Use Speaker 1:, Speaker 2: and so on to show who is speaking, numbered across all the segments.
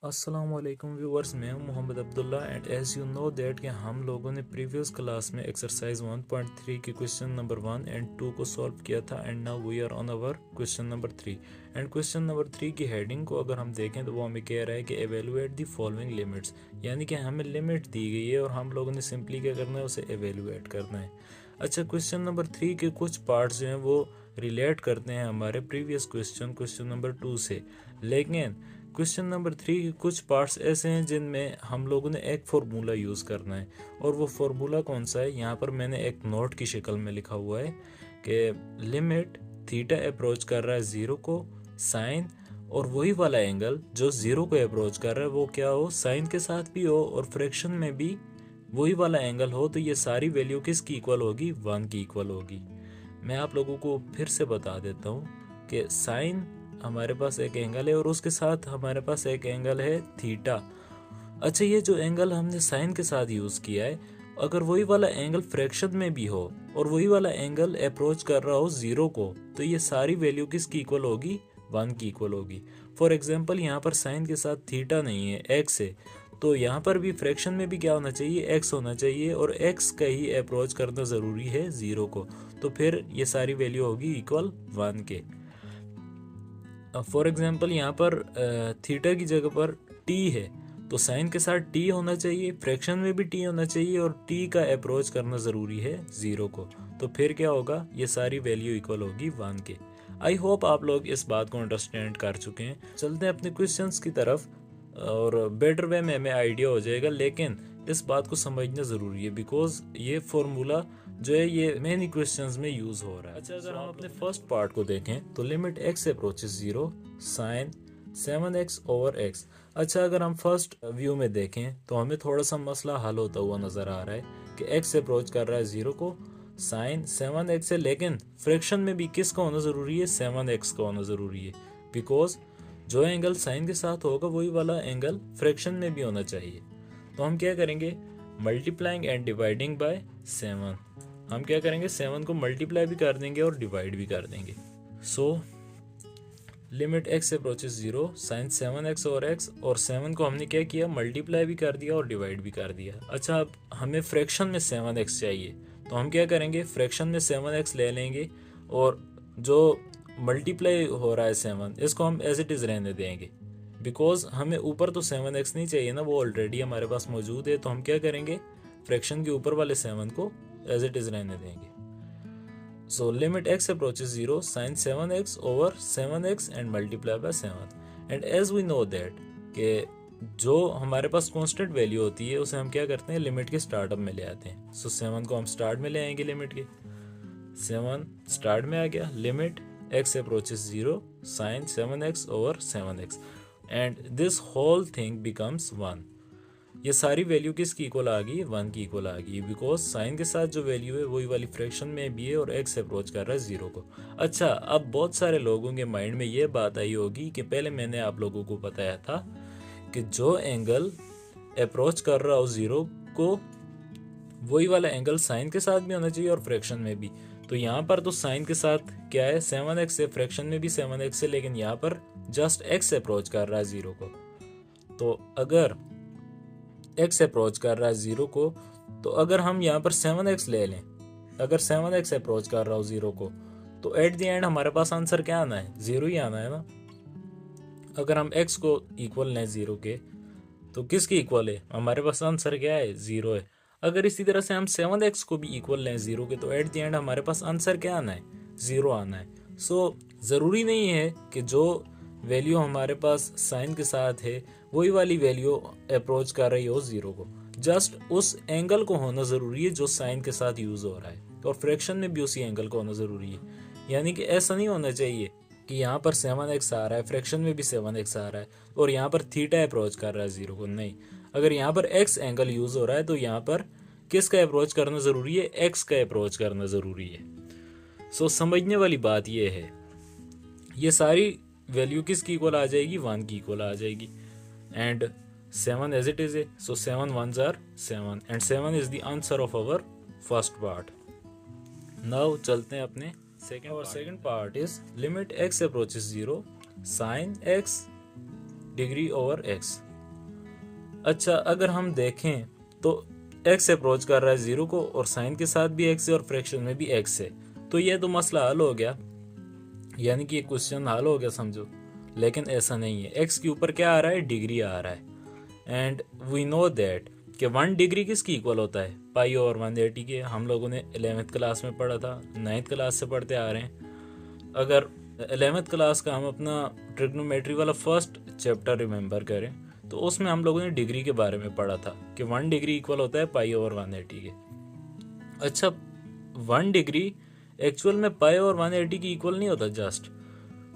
Speaker 1: अस्सलाम वालेकुम व्यूवर्स, मैं हूं Mohammad Abdullah and as you know that कि हम लोगों ने प्रीवियस क्लास में एक्सरसाइज 1.3 के क्वेश्चन नंबर 1 एंड 2 को सॉल्व किया था and now we are on our question number 3 and question number 3 की हेडिंग को अगर हम देखें तो वो हमें कह रहा है कि एवेलुएट द फॉलोइंग लिमिट्स, यानी कि हमें लिमिट दी गई है और हम लोगों ने सिंपली क्या करना है, उसे एवेलुएट करना है। अच्छा, क्वेश्चन नंबर 3 के कुछ पार्ट्स जो हैं वो रिलेट करते हैं हमारे प्रीवियस क्वेश्चन नंबर 2 से, लेकिन क्वेश्चन नंबर 3 के कुछ पार्ट्स ऐसे हैं जिनमें हम लोगों ने एक फार्मूला यूज़ करना है। और वो फार्मूला कौन सा है, यहाँ पर मैंने एक नोट की शक्ल में लिखा हुआ है कि लिमिट थीटा अप्रोच कर रहा है ज़ीरो को, साइन और वही वाला एंगल जो ज़ीरो को अप्रोच कर रहा है वो क्या हो, साइन के साथ भी हो और फ्रैक्शन में भी वही वाला एंगल हो, तो ये सारी वैल्यू किसकी इक्वल होगी, 1 की इक्वल होगी। मैं आप लोगों को फिर से बता देता हूँ कि साइन हमारे पास एक एंगल है और उसके साथ हमारे पास एक एंगल है थीटा। अच्छा, ये जो एंगल हमने साइन के साथ यूज़ किया है, अगर वही वाला एंगल फ्रैक्शन में भी हो और वही वाला एंगल अप्रोच कर रहा हो ज़ीरो को, तो ये सारी वैल्यू किसकी इक्वल होगी, 1 की इक्वल होगी। फॉर एग्जांपल यहाँ पर साइन के साथ थीटा नहीं है, एक्स है, तो यहाँ पर भी फ्रैक्शन में भी क्या होना चाहिए, एक्स होना चाहिए और एक्स का ही अप्रोच करना ज़रूरी है ज़ीरो को, तो फिर ये सारी वैल्यू होगी इक्वल 1 के। फॉर एग्जांपल यहाँ पर थीटा की जगह पर टी है, तो साइन के साथ टी होना चाहिए, फ्रैक्शन में भी टी होना चाहिए और टी का अप्रोच करना ज़रूरी है ज़ीरो को, तो फिर क्या होगा, ये सारी वैल्यू इक्वल होगी 1 के। आई होप आप लोग इस बात को अंडरस्टैंड कर चुके हैं। चलते हैं अपने क्वेश्चंस की तरफ और बेटर वे में हमें आइडिया हो जाएगा, लेकिन इस बात को समझना ज़रूरी है बिकॉज ये फॉर्मूला जो है ये मेनी क्वेश्चंस में यूज हो रहा है। अच्छा, अगर हम अपने फर्स्ट पार्ट को देखें तो limit x approaches zero, sine 7x over x। अच्छा, अगर हम फर्स्ट व्यू में देखें तो हमें थोड़ा सा मसला हल होता हुआ नजर आ रहा है कि x अप्रोच कर रहा है जीरो को, साइन 7x है, लेकिन फ्रैक्शन में भी किसका होना जरूरी है, 7x का होना जरूरी है, बिकॉज जो एंगल साइन के साथ होगा वही वाला एंगल फ्रैक्शन में भी होना चाहिए। तो हम क्या करेंगे, मल्टीप्लाइंग एंड डिवाइडिंग बाय 7, हम क्या करेंगे 7 को मल्टीप्लाई भी कर देंगे और डिवाइड भी कर देंगे। So limit x approaches zero, sine 7x over x, और 7 को हमने क्या किया, मल्टीप्लाई भी कर दिया और डिवाइड भी कर दिया। अच्छा, अब हमें फ्रैक्शन में 7x चाहिए, तो हम क्या करेंगे, फ्रैक्शन में 7x ले लेंगे और जो मल्टीप्लाई हो रहा है 7, इसको हम एज इट इज़ रहने देंगे बिकॉज हमें ऊपर तो 7x नहीं चाहिए ना, वो ऑलरेडी हमारे पास मौजूद है। तो हम क्या करेंगे, फ्रैक्शन के ऊपर वाले 7 को एज इट इज़ रहने देंगे। So limit x approaches zero, sine 7x over 7x and multiply by 7। And as we know that कि जो हमारे पास कांस्टेंट वैल्यू होती है उसे हम क्या करते हैं, लिमिट के स्टार्टअप में ले आते हैं। सो 7 को हम स्टार्ट में ले आएंगे, लिमिट के 7 स्टार्ट में आ गया, limit x approaches zero, sine 7x over 7x and this whole thing becomes 1। ये सारी वैल्यू किसकी इक्वल आ गई, 1 की इक्वल आ गई, बिकॉज साइन के साथ जो वैल्यू है वही वाली फ्रैक्शन में भी है और x अप्रोच कर रहा है जीरो को। अच्छा, अब बहुत सारे लोगों के माइंड में ये बात आई होगी कि पहले मैंने आप लोगों को बताया था कि जो एंगल अप्रोच कर रहा हो जीरो को वही वाला एंगल साइन के साथ भी होना चाहिए और फ्रैक्शन में भी। तो यहाँ पर तो साइन के साथ क्या है, 7x है, फ्रैक्शन में भी 7x है, लेकिन यहाँ पर जस्ट x अप्रोच कर रहा है जीरो को। तो अगर x अप्रोच कर रहा है जीरो को, तो अगर हम यहाँ पर 7x ले लें, अगर 7x अप्रोच कर रहा हो जीरो को, तो एट द एंड हमारे पास आंसर क्या आना है, जीरो ही आना है ना। अगर हम x को इक्वल लें जीरो के, तो किसकी इक्वल है, हमारे पास आंसर क्या है, जीरो है। अगर इसी तरह से हम 7x को भी इक्वल लें जीरो के, तो एट द एंड हमारे पास आंसर क्या आना है, जीरो आना है। सो ज़रूरी नहीं है कि जो वैल्यू हमारे पास साइन के साथ है वही वाली वैल्यू अप्रोच कर रही हो जीरो को, जस्ट उस एंगल को होना ज़रूरी है जो साइन के साथ यूज़ हो रहा है, और फ्रैक्शन में भी उसी एंगल को होना ज़रूरी है। यानी कि ऐसा नहीं होना चाहिए कि यहाँ पर 7x आ रहा है, फ्रैक्शन में भी 7x आ रहा है और यहाँ पर थीटा अप्रोच कर रहा है जीरो को, नहीं। अगर यहाँ पर x एंगल यूज़ हो रहा है तो यहाँ पर किसका अप्रोच करना ज़रूरी है, x का अप्रोच करना ज़रूरी है। सो समझने वाली बात ये है, ये सारी वैल्यू किसकी इक्वल आ जाएगी, 1 की इक्वल आ जाएगी एंड 7 एज इट इज है। So 7 1s are 7 and 7 is the answer of our first part. Now चलते हैं अपने सेकेंड। और second part is limit x approaches zero, sine x degree over x। अच्छा, अगर हम देखें तो x अप्रोच कर रहा है 0 को और साइन के साथ भी x है और फ्रैक्शन में भी x है, तो ये तो मसला हल हो गया, यानी कि ये क्वेश्चन हल हो गया समझो। लेकिन ऐसा नहीं है, x के ऊपर क्या आ रहा है, डिग्री आ रहा है। एंड वी नो दैट कि 1 डिग्री किसकी इक्वल होता है, पाई ओवर 180 के। हम लोगों ने 11th क्लास में पढ़ा था, 9th क्लास से पढ़ते आ रहे हैं। अगर 11th क्लास का हम अपना ट्रिग्नोमेट्री वाला फर्स्ट चैप्टर रिमेंबर करें तो उसमें हम लोगों ने डिग्री के बारे में पढ़ा था कि 1 डिग्री इक्वल होता है पाई ओवर 180 के। अच्छा, 1 डिग्री एक्चुअल में पाई ओवर 180 की इक्वल नहीं होता, जस्ट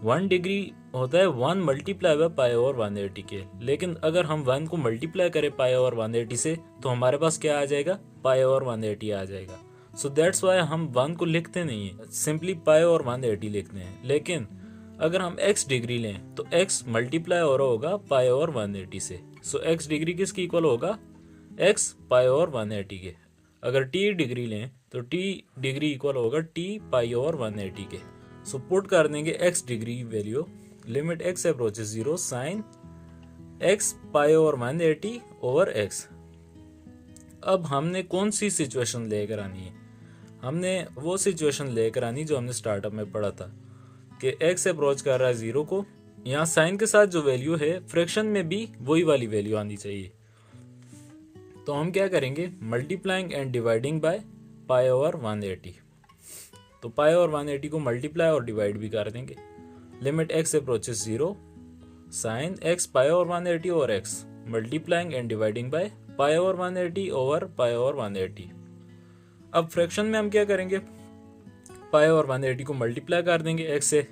Speaker 1: 1 डिग्री होता है 1 मल्टीप्लाई बाय पाई ओवर 180 के। लेकिन अगर हम 1 को मल्टीप्लाई करें पाई ओवर 180 से तो हमारे पास क्या आ जाएगा, पाई ओवर 180 आ जाएगा। सो दैट्स वाई हम 1 को लिखते नहीं है, सिंपली पाई ओवर 180 लिखते हैं। लेकिन अगर हम x डिग्री लें तो x मल्टीप्लाई हो रहा होगा पाई ओवर 180 से। सो x डिग्री किसकी इक्वल होगा, x पाई ओवर 180 के। अगर t डिग्री लें तो t डिग्री इक्वल होगा t पाई ओवर 180 के। सो पुट कर देंगे x डिग्री की value, limit x approaches 0 sine x pi over 180 over x। अब हमने कौन सी सिचुएशन लेकर आनी है, हमने वो सिचुएशन लेकर आनी जो हमने स्टार्टअप में पढ़ा था कि x अप्रोच कर रहा है 0 को, यहाँ साइन के साथ जो वैल्यू है फ्रैक्शन में भी वही वाली वैल्यू आनी चाहिए। तो हम क्या करेंगे, multiplying and dividing by pi over 180। तो पाई ओवर 180 को मल्टीप्लाई और डिवाइड भी कर देंगे। Limit x approaches 0 sine x pi over 180 over x, multiplying and dividing by pi over 180 over pi over 180। अब फ्रैक्शन में हम क्या करेंगे, पाई ओवर 180 को मल्टीप्लाई कर देंगे x से,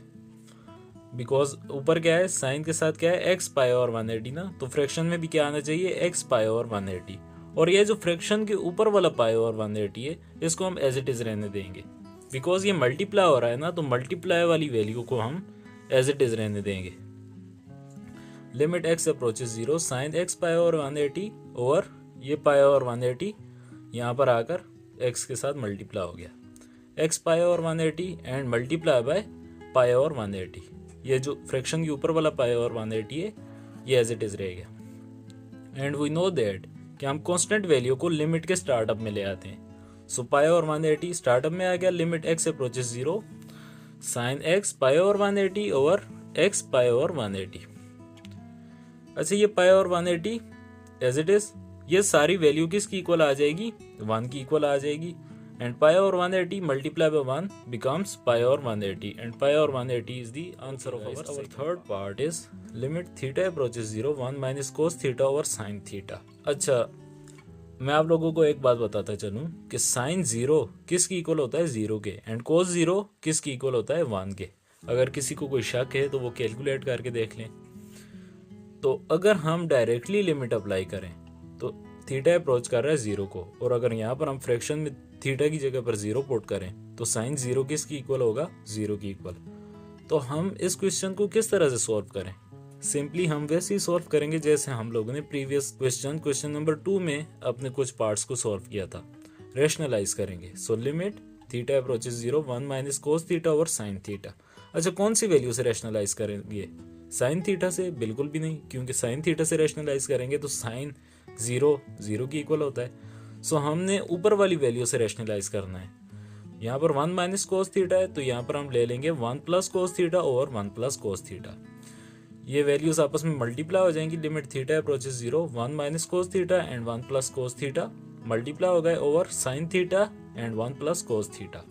Speaker 1: बिकॉज ऊपर क्या है, साइन के साथ क्या है, x पाई ओवर 180 ना, तो फ्रैक्शन में भी क्या आना चाहिए, x पाई ओवर 180। और ये जो फ्रैक्शन के ऊपर वाला पाई ओवर 180 है इसको हम एज इट इज रहने देंगे, बिकॉज ये मल्टीप्लाई हो रहा है ना, तो मल्टीप्लाई वाली वैल्यू को हम एज इट इज रहने देंगे। Limit x approaches 0 sine x pi over 180 over ये पाई ओवर 180 यहाँ पर आकर x के साथ मल्टीप्लाई हो गया, x pi over 180 and multiply bye pi over 180। ये जो फ्रैक्शन के ऊपर वाला पाई ओवर 180 है ये एज इट इज रहेगा। एंड वी नो दैट कि हम कांस्टेंट वैल्यू को लिमिट के स्टार्टअप में ले आते हैं। सो पाई ओवर 180 स्टार्टअप में आ गया, limit x approaches 0 sine x pi over 180 over x pi over 180। अच्छा, ये pi over 180 as it is, ये सारी वैल्यू किसकी इक्वल आ जाएगी, 1 की इक्वल आ जाएगी। And pi over 180 multiply by 1 becomes pi over 180 and pi over 180 is the answer of our third part is limit theta approaches 0 1 minus cos theta over sin theta। अच्छा, मैं आप लोगों को एक बात बताता चलूं कि साइन 0 किसकी इक्वल होता है, 0 के, एंड cos 0 किसकी इक्वल होता है, 1 के। अगर किसी को कोई शक है तो वो कैलकुलेट करके देख लें। तो अगर हम डायरेक्टली लिमिट अप्लाई करें तो थीटा अप्रोच कर रहा है 0 को, और अगर यहाँ पर हम फ्रैक्शन में थीटा की जगह पर 0 पुट करें तो साइन 0 किसकी इक्वल होगा, 0 की इक्वल। तो हम इस क्वेश्चन को किस तरह से सॉल्व करें, सिंपली हम वैसे ही सॉल्व करेंगे जैसे हम लोगों ने प्रीवियस क्वेश्चन नंबर 2 में अपने कुछ पार्ट्स को सॉल्व किया था, रेशनलाइज करेंगे। सो limit theta approaches 0 1 minus cos theta over sine theta. अच्छा, कौन सी वैल्यू से रेशनलाइज करेंगे, साइन थीटा से बिल्कुल भी नहीं, क्योंकि साइन थीटा से रेशनलाइज करेंगे तो साइन 0 की इक्वल होता है। सो हमने ऊपर वाली वैल्यू से रेशनलाइज करना है। यहाँ पर 1 माइनस कोस थीटा है तो यहाँ पर हम ले लेंगे 1 plus cos theta over 1 plus cos theta. ये वैल्यूज आपस में मल्टीप्लाई हो जाएंगी। Limit theta approaches 0 1 minus cos theta and 1 plus cos theta multiply हो गए over sine theta and 1 plus cos theta.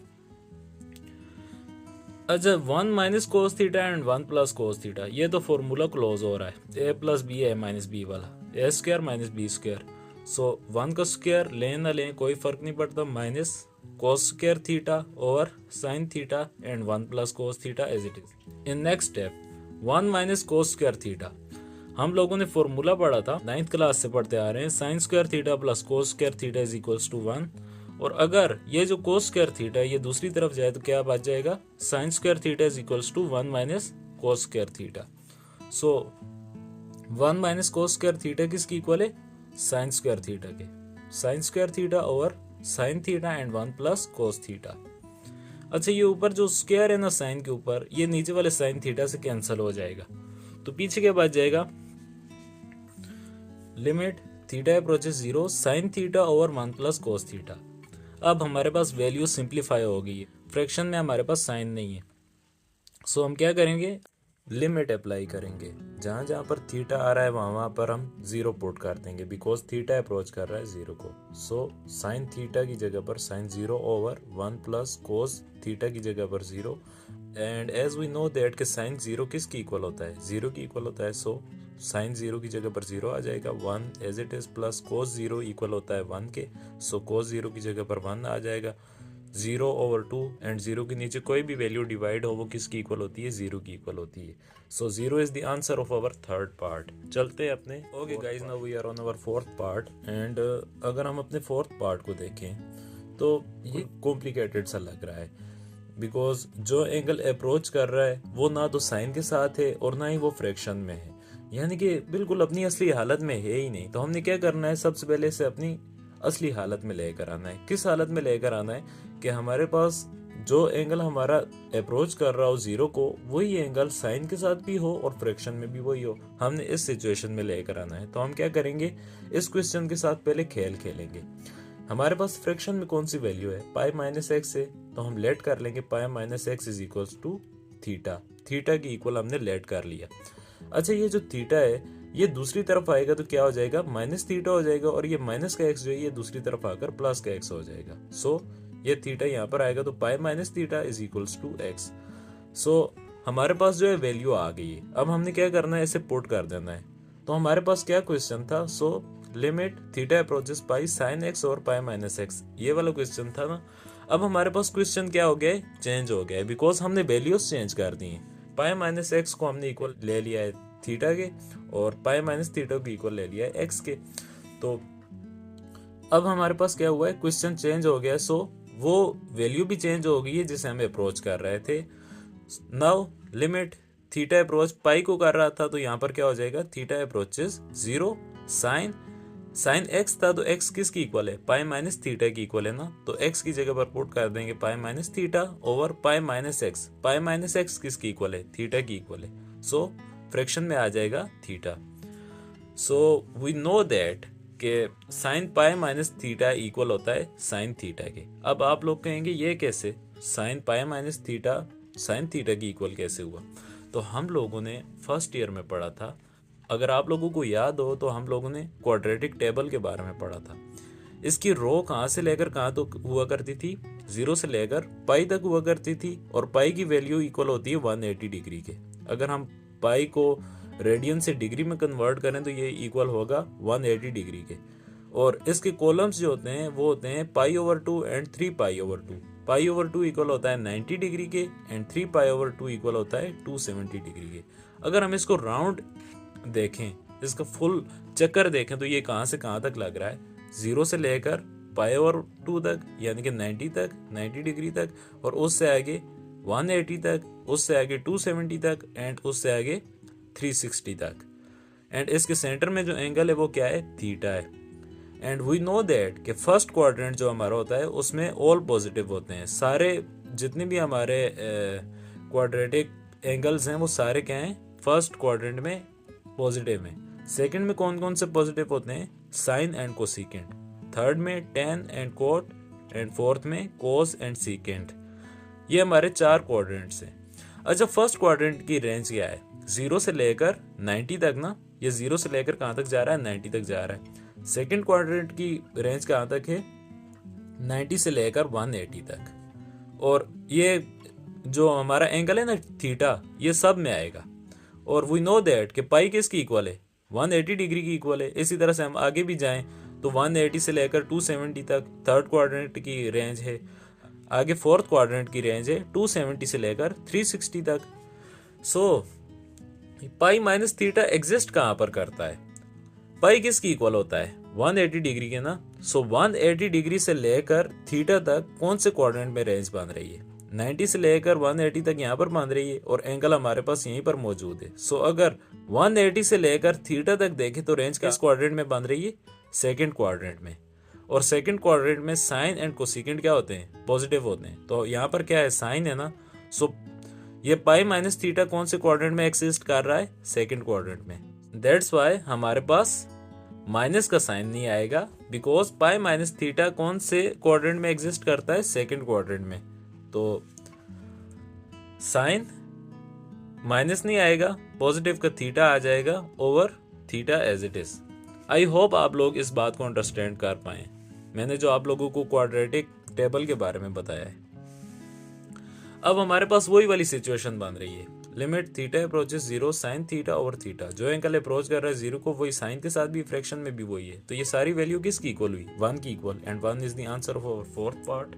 Speaker 1: अच्छा, 1 minus cos theta and 1 plus cos theta, ये तो फॉर्मूला क्लोज हो रहा है, ए plus b a minus B वाला, ए square minus b square. So 1 का स्क्वायर लें ना लें कोई फर्क नहीं पड़ता, minus cos square theta over sine theta and 1 plus cos theta as it is. In next step 1 minus cos square theta, हम लोगों ने फॉर्मूला पढ़ा था, 9th क्लास से पढ़ते आ रहे हैं, sine square theta plus cos square theta is equals to 1। और अगर ये जो कोस स्क्वायर थीटा ये दूसरी तरफ जाए तो क्या बच जाएगा, sine square theta is equals to 1 minus cos square theta. So 1 minus cos square theta किसकी इक्वल है, साइन स्क्वायर थीटा के, sine square theta over sine theta and 1 plus cos theta. अच्छा, ये ऊपर जो स्क्वायर है ना साइन के ऊपर, ये नीचे वाले साइन थीटा से कैंसिल हो जाएगा, तो पीछे क्या बच जाएगा, limit theta approaches 0 sign theta over 1 plus cos theta. अब हमारे पास वैल्यू सिंप्लीफाई हो गई है, फ्रैक्शन में हमारे पास साइन नहीं है, सो हम क्या करेंगे, लिमिट अप्लाई करेंगे। जहाँ जहाँ पर थीटा आ रहा है वहाँ पर हम जीरो पुट कर देंगे, बिकॉज थीटा अप्रोच कर रहा है जीरो को। सो साइन थीटा की जगह पर sine zero over 1 plus cos theta की जगह पर zero. And as we know that कि साइन जीरो किसकी इक्वल होता है, जीरो की इक्वल होता है। सो साइन जीरो की जगह पर जीरो आ जाएगा, 1 as it is, plus cos zero equal होता है 1 के, सो कोस जीरो की जगह पर 1 आ जाएगा। 0 ओवर 2 एंड 0 के नीचे कोई भी वैल्यू डिवाइड हो वो किसकी इक्वल होती है, 0 की इक्वल होती है। So 0 is the answer of our third part. चलते हैं अपने, okay guys, now we are on our fourth part. And अगर हम अपने फोर्थ पार्ट को देखें तो ये कॉम्प्लिकेटेड सा लग रहा है, बिकॉज जो एंगल अप्रोच कर रहा है वो ना तो साइन के साथ है और ना ही वो फ्रैक्शन में है, यानी कि बिल्कुल अपनी असली हालत में है ही नहीं। तो हमने क्या करना है, सबसे पहले इसे अपनी असली हालत में लेकर आना है। किस हालत में लेकर आना है कि हमारे पास जो एंगल हमारा अप्रोच कर रहा हो जीरो को, वही एंगल साइन के साथ भी हो और फ्रैक्शन में भी वही हो। हमने इस सिचुएशन में लेकर आना है। तो हम क्या करेंगे, इस क्वेश्चन के साथ पहले खेल खेलेंगे। हमारे पास फ्रैक्शन में कौन सी वैल्यू है, पाई माइनस एक्स है, तो हम लेट कर लेंगे pi minus x is equal to theta. Theta की इक्वल हमने लेट कर लिया। अच्छा, ये जो थीटा है ये दूसरी तरफ आएगा तो क्या हो जाएगा, माइनस थीटा हो जाएगा, और ये माइनस का एक्स जो है ये दूसरी तरफ आकर प्लस का एक्स हो जाएगा। सो ये थीटा यहाँ पर आएगा तो pi minus theta is equals to x. So हमारे पास जो है वैल्यू आ गई है। अब हमने क्या करना है, इसे पुट कर देना है। तो हमारे पास क्या क्वेश्चन था, सो limit theta approaches pi sine x और पाई माइनस एक्स, ये वाला क्वेश्चन था ना। अब हमारे पास क्वेश्चन क्या हो गया है, चेंज हो गया है, बिकॉज हमने वैल्यूज चेंज कर दी है। पाई माइनस एक्स को हमने इक्वल ले लिया है थीटा के, और पाई माइनस थीटा को इक्वल ले लिया है एक्स के। तो अब हमारे पास क्या हुआ है, क्वेश्चन चेंज हो गया है। सो वो वैल्यू भी चेंज हो गई है जिसे हम अप्रोच कर रहे थे। नाउ लिमिट थीटा अप्रोच पाई को कर रहा था, तो यहाँ पर क्या हो जाएगा, theta approaches zero sine x था, तो एक्स किसकी इक्वल है, पाई माइनस थीटा की इक्वल है ना। तो एक्स की जगह पर पुट कर देंगे pi minus theta over pi minus x. Pi minus x किसकी इक्वल है, थीटा की इक्वल है। सो फ्रैक्शन में आ जाएगा theta. So we know that कि sine pi minus theta equal होता है साइन थीटा के। अब आप लोग कहेंगे ये कैसे, sign pi minus theta sine theta की इक्वल कैसे हुआ। तो हम लोगों ने फर्स्ट ईयर में पढ़ा था, अगर आप लोगों को याद हो तो हम लोगों ने क्वाड्रेटिक टेबल के बारे में पढ़ा था। इसकी रो कहाँ से लेकर कहाँ तक हुआ करती थी, जीरो से लेकर पाई तक हुआ करती थी, और पाई की वैल्यू इक्वल होती है 180 डिग्री के। अगर हम पाई को रेडियन से डिग्री में कन्वर्ट करें तो ये इक्वल होगा 180 डिग्री के। और इसके कॉलम्स जो होते हैं वो होते हैं pi over 2 and 3 pi over 2। Pi over 2 equal होता है 90 डिग्री के, एंड 3 पाई ओवर 2 इक्वल होता है 270 डिग्री के। अगर हम इसको राउंड देखें, इसका फुल चक्कर देखें, तो ये कहाँ से कहाँ तक लग रहा है, जीरो से लेकर पाई ओवर 2 तक, यानी कि 90 तक, 90 डिग्री तक, और उससे आगे 180 तक, उससे आगे 270 तक, एंड उससे आगे 360 तक। एंड इसके सेंटर में जो एंगल है वो क्या है, थीटा है। एंड वी नो दैट कि फर्स्ट क्वाड्रेंट जो हमारा होता है उसमें ऑल पॉजिटिव होते हैं। सारे जितने भी हमारे क्वाड्रेटिक एंगल्स हैं वो सारे क्या हैं, फर्स्ट क्वाड्रेंट में पॉजिटिव हैं। सेकंड में कौन कौन से पॉजिटिव होते हैं, साइन एंड कोसेकेंट। थर्ड में tan and cot, and fourth में कोस एंड सीकेंट। ये हमारे 4 क्वाड्रेंट्स हैं। अच्छा, फर्स्ट क्वाड्रेंट की रेंज क्या है, 0 से लेकर 90 तक ना, ये 0 से लेकर कहाँ तक जा रहा है, 90 तक जा रहा है। सेकंड क्वाड्रेंट की रेंज कहाँ तक है, 90 से लेकर 180 तक। और ये जो हमारा एंगल है ना थीटा, ये सब में आएगा। और वी नो दैट कि पाई किसकी इक्वल है, 180 डिग्री की इक्वल है। इसी तरह से हम आगे भी जाएं तो 180 से लेकर 270 तक थर्ड क्वाड्रेंट की रेंज है। आगे फोर्थ क्वाड्रेंट की रेंज है 270 से लेकर 360 तक। सो पाई माइनस थीटा एग्जिस्ट कहाँ पर करता है, पाई किसकी इक्वल होता है, 180 डिग्री के ना। सो 180 डिग्री से लेकर थीटा तक कौन से क्वाड्रेंट में रेंज बन रही है, 90 से लेकर 180 तक यहाँ पर बन रही है, और एंगल हमारे पास यहीं पर मौजूद है। सो अगर 180 से लेकर थीटा तक देखें तो रेंज किस क्वाड्रेंट में बन रही है, सेकंड क्वाड्रेंट में। और सेकंड क्वाड्रेंट में साइन एंड कोसेकेंट क्या होते हैं, पॉजिटिव होते हैं। तो यहाँ पर क्या है, साइन है ना। सो ये पाई माइनस थीटा कौन से क्वाड्रेंट में एग्जिस्ट कर रहा है, सेकंड क्वाड्रेंट में। दैट्स वाई हमारे पास माइनस का साइन नहीं आएगा बिकॉज पाई माइनस थीटा कौन से क्वाड्रेंट में एग्जिस्ट करता है, सेकंड क्वाड्रेंट में, तो साइन माइनस नहीं आएगा, पॉजिटिव का थीटा आ जाएगा over theta as it is. I hope आप लोग इस बात को अंडरस्टैंड कर पाए, मैंने जो आप लोगों को क्वाड्रेटिक टेबल के बारे में बताया है। अब हमारे पास वही वाली सिचुएशन बन रही है, limit theta approaches zero sign theta over theta, जो एंगल अप्रोच कर रहा है जीरो को वही साइन के साथ भी फ्रैक्शन में भी वही है, तो ये सारी वैल्यू किसकी इक्वल हुई, 1 की equal, and 1 is the answer of our fourth part.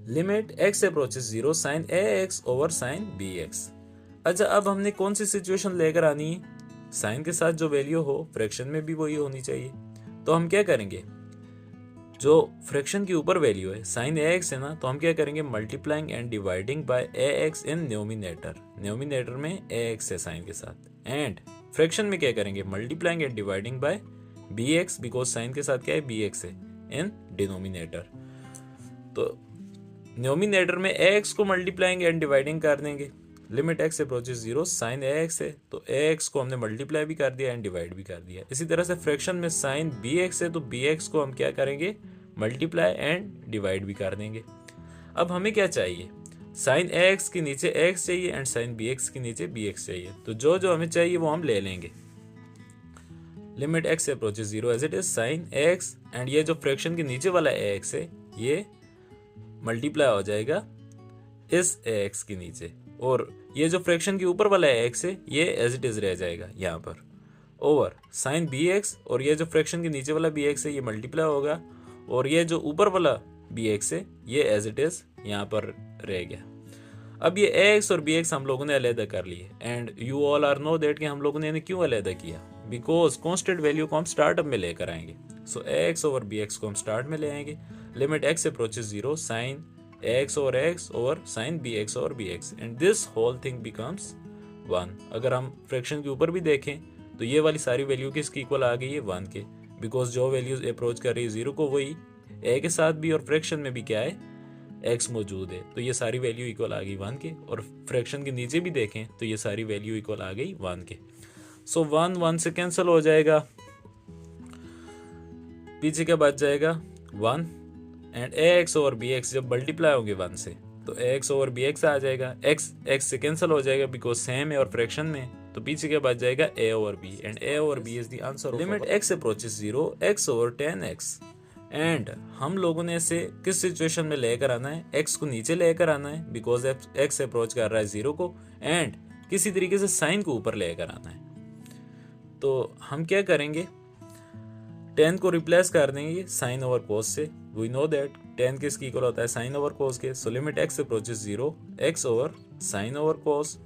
Speaker 1: Limit x approaches zero sine ax over sine bx। अच्छा, अब हमने कौन सी सिचुएशन लेकर आनी है, साइन के साथ जो वैल्यू हो फ्रैक्शन में भी वही होनी चाहिए, तो हम क्या करेंगे, जो फ्रैक्शन की ऊपर वैल्यू है साइन ax है ना, तो हम क्या करेंगे, multiplying and dividing bye ax in numerator, numerator में ax है साइन के साथ, एंड फ्रैक्शन में क्या करेंगे, multiplying and dividing bye bx because sign के साथ क्या है, bx है इन डिनोमिनेटर। तो न्यूमिनेटर में ax को मल्टीप्लाइंग एंड डिवाइडिंग कर देंगे, limit x approaches zero sine ax है तो ax को हमने मल्टीप्लाई भी कर दिया एंड डिवाइड भी कर दिया। इसी तरह से फ्रैक्शन में साइन bx है तो bx को हम क्या करेंगे, मल्टीप्लाई एंड डिवाइड भी कर देंगे। अब हमें क्या चाहिए, साइन ax के नीचे x चाहिए एंड साइन bx के नीचे bx चाहिए, तो जो जो हमें चाहिए वो हम ले लेंगे। Limit x approaches zero as it is sine ax, and ये जो फ्रैक्शन के नीचे वाला ax है ये मल्टीप्लाई हो जाएगा इस ax के नीचे, और ये जो फ्रैक्शन के ऊपर वाला x है ये एज इट इज रह जाएगा यहाँ पर, ओवर साइन bx, और ये जो फ्रैक्शन के नीचे वाला bx है ये मल्टीप्लाई होगा, और ये जो ऊपर वाला bx है ये एज इट इज यहाँ पर रह गया। अब ये ax और bx हम लोगों ने अलग कर लिए, and you all are know that कि हम लोगों ने इन्हें क्यों अलग किया, बिकॉज कॉन्स्टेंट वैल्यू को हम स्टार्टअप में लेकर आएंगे, सो ax ओवर bx को हम स्टार्ट में ले आएंगे। Limit x approaches zero sine ax over x over sine bx over bx, and this whole thing becomes 1। अगर हम फ्रैक्शन के ऊपर भी देखें तो ये वाली सारी वैल्यू किसकी इक्वल आ गई है, 1 के, बिकॉज जो वैल्यू अप्रोच कर रही है जीरो को वही a के साथ भी, और फ्रैक्शन में भी क्या है, x मौजूद है, तो ये सारी वैल्यू इक्वल आ गई 1 के, और फ्रैक्शन के नीचे भी देखें तो ये सारी वैल्यू इक्वल आ गई 1 के। सो 1 1 से कैंसिल हो जाएगा, पीछे क्या बच जाएगा 1, एंड ax ओवर bx जब मल्टीप्लाई होंगे 1 से तो ax ओवर bx आ जाएगा, x से कैंसिल हो जाएगा बिकॉज सेम है और फ्रैक्शन में, तो पीछे क्या बच जाएगा a over b, and a over b is the answer. Limit x approaches zero x over 10x, and हम लोगों ने इसे किस सिचुएशन में लेकर आना है, x को नीचे लेकर आना है बिकॉज x अप्रोच कर रहा है जीरो को, एंड किसी तरीके से साइन को ऊपर लेकर आना है, तो हम क्या करेंगे, 10 को रिप्लेस कर देंगे साइन ओवर कोस से, वी नो दैट 10 किसकी इक्वल होता है, साइन ओवर कोस के, so limit x approaches zero x over sine over cos.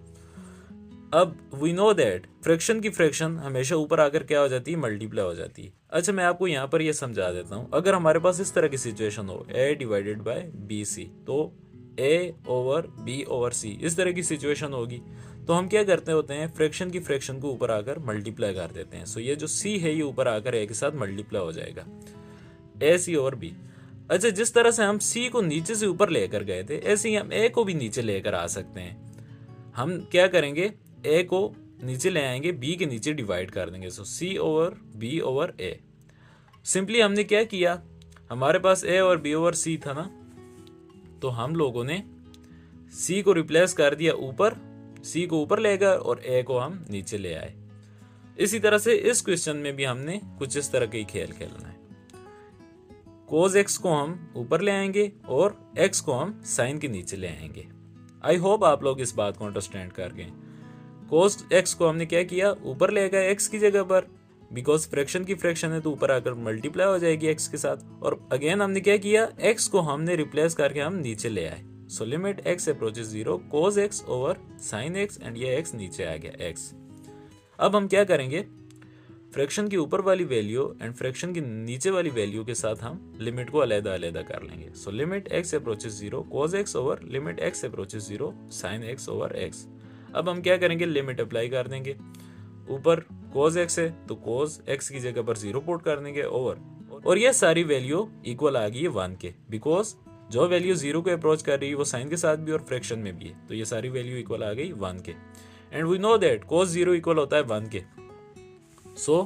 Speaker 1: अब वी नो दैट फ्रैक्शन की फ्रैक्शन हमेशा ऊपर आकर क्या हो जाती है, मल्टीप्लाई हो जाती है। अच्छा, मैं आपको यहाँ पर ये समझा देता हूँ, अगर हमारे पास इस तरह की सिचुएशन हो a डिवाइडेड बाय bc, तो a over b over c इस तरह की सिचुएशन होगी, तो हम क्या करते होते हैं, फ्रैक्शन की फ्रैक्शन को ऊपर आकर मल्टीप्लाई कर देते हैं, सो ये जो c है ये ऊपर आकर a के साथ मल्टीप्लाई हो जाएगा, ac ओवर b। अच्छा, जिस तरह से हम c को नीचे से ऊपर लेकर गए थे ऐसे ही हम a को भी नीचे लेकर आ सकते हैं। हम क्या करेंगे, a को नीचे ले आएंगे, b के नीचे डिवाइड कर देंगे, सो c over b over a। Simply हमने क्या किया, हमारे पास a और b ओवर c था ना, तो हम लोगों ने c को रिप्लेस कर दिया ऊपर, c को ऊपर ले गए और a को हम नीचे ले आए। इसी तरह से इस क्वेश्चन में भी हमने कुछ इस तरह के खेल खेलना है, cos x को हम ऊपर ले आएंगे और x को हम साइन के नीचे ले आएंगे। आई होप आप लोग इस बात को अंडरस्टैंड कर गए। cos x को हमने क्या किया, ऊपर ले गए x की जगह पर, बिकॉज फ्रैक्शन की फ्रैक्शन है तो ऊपर आकर मल्टीप्लाई हो जाएगी x के साथ, और अगेन हमने क्या किया, x को हमने रिप्लेस करके हम नीचे ले आए, so limit x approaches zero cos x over sine x, and ये x नीचे आ गया x। अब हम क्या करेंगे, फ्रैक्शन की ऊपर वाली वैल्यू एंड फ्रैक्शन की नीचे वाली वैल्यू के साथ हम लिमिट को अलग-अलग कर लेंगे, so limit x approaches zero cos x over limit x approaches zero sine x over x। अब हम क्या करेंगे, लिमिट अप्लाई कर देंगे, ऊपर cos x है तो cos x की जगह पर 0 पुट कर देंगे ओवर, और ये सारी वैल्यू इक्वल आ गई है 1 के, बिकॉज जो वैल्यू 0 को अप्रोच कर रही है वो साइन के साथ भी और फ्रैक्शन में भी है, तो ये सारी वैल्यू इक्वल आ गई 1 के। And we know that cos 0 equal होता है 1 के। सो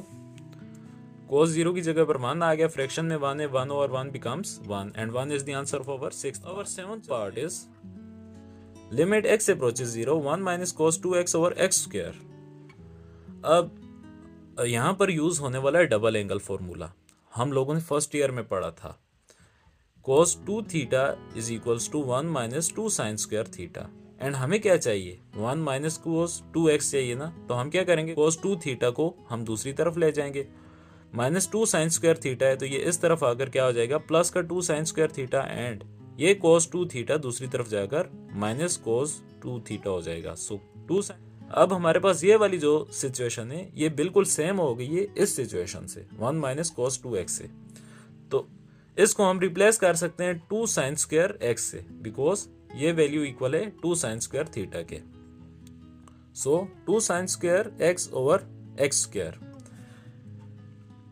Speaker 1: cos 0 की जगह पर 1 आ गया, फ्रैक्शन में 1 है, 1 over 1 becomes 1 and 1 is the answer of our sixth. Our seventh part is limit x approaches 0 1 minus cos 2x over x square. अब यहाँ पर यूज होने वाला है डबल एंगल फॉर्मूला। हम लोगों ने फर्स्ट ईयर में पढ़ा था cos 2 theta is equals to 1 minus 2 sine square theta, and हमें क्या चाहिए 1 माइनस cos 2x चाहिए ना, तो हम क्या करेंगे cos 2 थीटा को हम दूसरी तरफ ले जाएंगे, माइनस 2 साइन स्क्वायर थीटा है तो ये इस तरफ आकर क्या हो जाएगा प्लस का 2 साइन स्क्वायर थीटा, एंड ये cos 2 थीटा दूसरी तरफ जाकर माइनस cos 2 थीटा हो जाएगा। सो 2 साइन, अब हमारे पास ये वाली जो सिचुएशन है ये बिल्कुल सेम हो गई है इस सिचुएशन से 1 माइनस cos 2x से, तो इसको हम रिप्लेस कर सकते हैं 2 साइन स्क्वायर x से, बिकॉज ये वैल्यू इक्वल है 2 साइन स्क्वायर थीटा के। सो 2 sine square x over x square,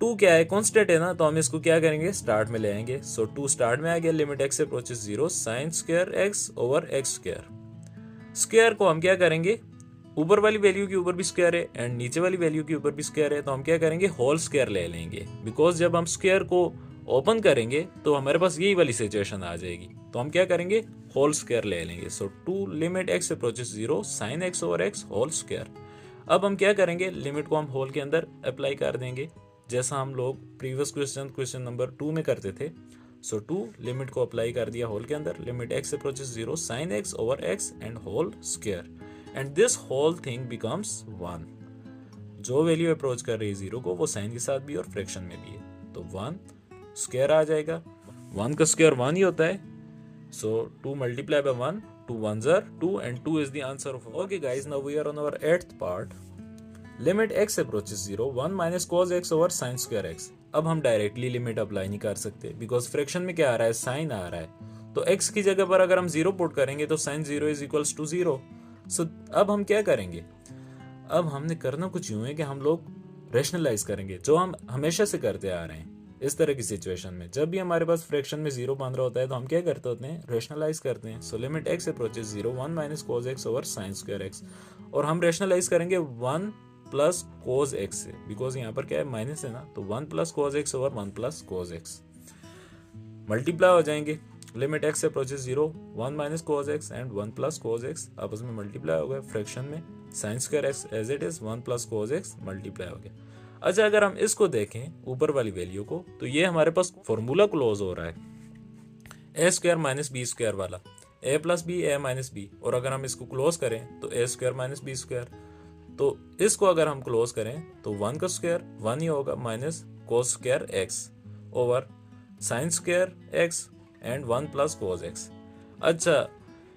Speaker 1: 2 क्या है कांस्टेंट है ना, तो हम इसको क्या करेंगे स्टार्ट में ले आएंगे। सो 2 स्टार्ट में आ गया, limit x approaches 0 sine square x over x square. Square को हम क्या करेंगे, ऊपर वाली वैल्यू के ऊपर भी स्क्वायर है एंड नीचे वाली वैल्यू के ऊपर भी स्क्वायर है, तो हम क्या करेंगे होल स्क्वायर ले लेंगे, बिकॉज जब हम स्क्वायर को ओपन करेंगे तो हमारे पास यही वाली सिचुएशन आ जाएगी, तो हम क्या करेंगे होल स्क्वायर ले लेंगे। So 2 limit x approaches 0 sine x over x whole square. अब हम क्या करेंगे लिमिट को हम होल के अंदर अप्लाई कर देंगे, जैसा हम लोग प्रीवियस क्वेश्चन नंबर 2 में करते थे। सो 2 लिमिट को अप्लाई कर दिया होल के अंदर, limit x approaches 0 sine x over x and whole square, and this whole thing becomes 1। जो वैल्यू अप्रोच कर रही है 0 को वो साइन के साथ भी और फ्रैक्शन में भी है, तो 1 स्क्वायर आ जाएगा, 1 का स्क्वायर 1 ही होता है। सो 2 multiply by 1, 2 1s are 2 and 2 is the answer of our. Okay guys, now we are on our 8th part. Limit x approaches 0 1 minus cos x over sin square x. अब हम directly limit apply नहीं कर सकते, because fraction में क्या आ रहा है sign आ रहा है, तो x की जगह पर अगर हम 0 पुट करेंगे तो sin 0 इज इक्वल्स टू 0। सो अब हम क्या करेंगे, अब हमने करना कुछ यूं है कि हम लोग रेशनलाइज करेंगे, जो हम हमेशा से करते आ रहे हैं। इस तरह की सिचुएशन में जब भी हमारे पास फ्रैक्शन में 0 बन रहा होता है तो हम क्या करते होते हैं रेशनलाइज करते हैं। सो limit x approaches 0 1 minus cos x over sin square x, और हम रेशनलाइज करेंगे 1 प्लस cos x से, बिकॉज यहाँ पर क्या है माइनस है ना, तो 1 plus cos x over 1 plus cos x multiply हो जाएंगे। Limit x approaches 0 1 minus cos x and 1 plus cos x आपस में मल्टीप्लाई हो गए, फ्रैक्शन में sin square x as it is 1 plus cos x multiply हो गया। अच्छा अगर हम इसको देखें ऊपर वाली वैल्यू को, तो ये हमारे पास फॉर्मूला क्लोज हो रहा है ए स्क्वायर माइनस बी स्क्वायर वाला, a plus b a minus B, और अगर हम इसको क्लोज करें तो ए स्क्वायर माइनस बी स्क्वायर, तो इसको अगर हम क्लोज करें तो 1 का स्क्वायर 1 ही होगा minus cos square x over sine square x and 1 plus cos x. अच्छा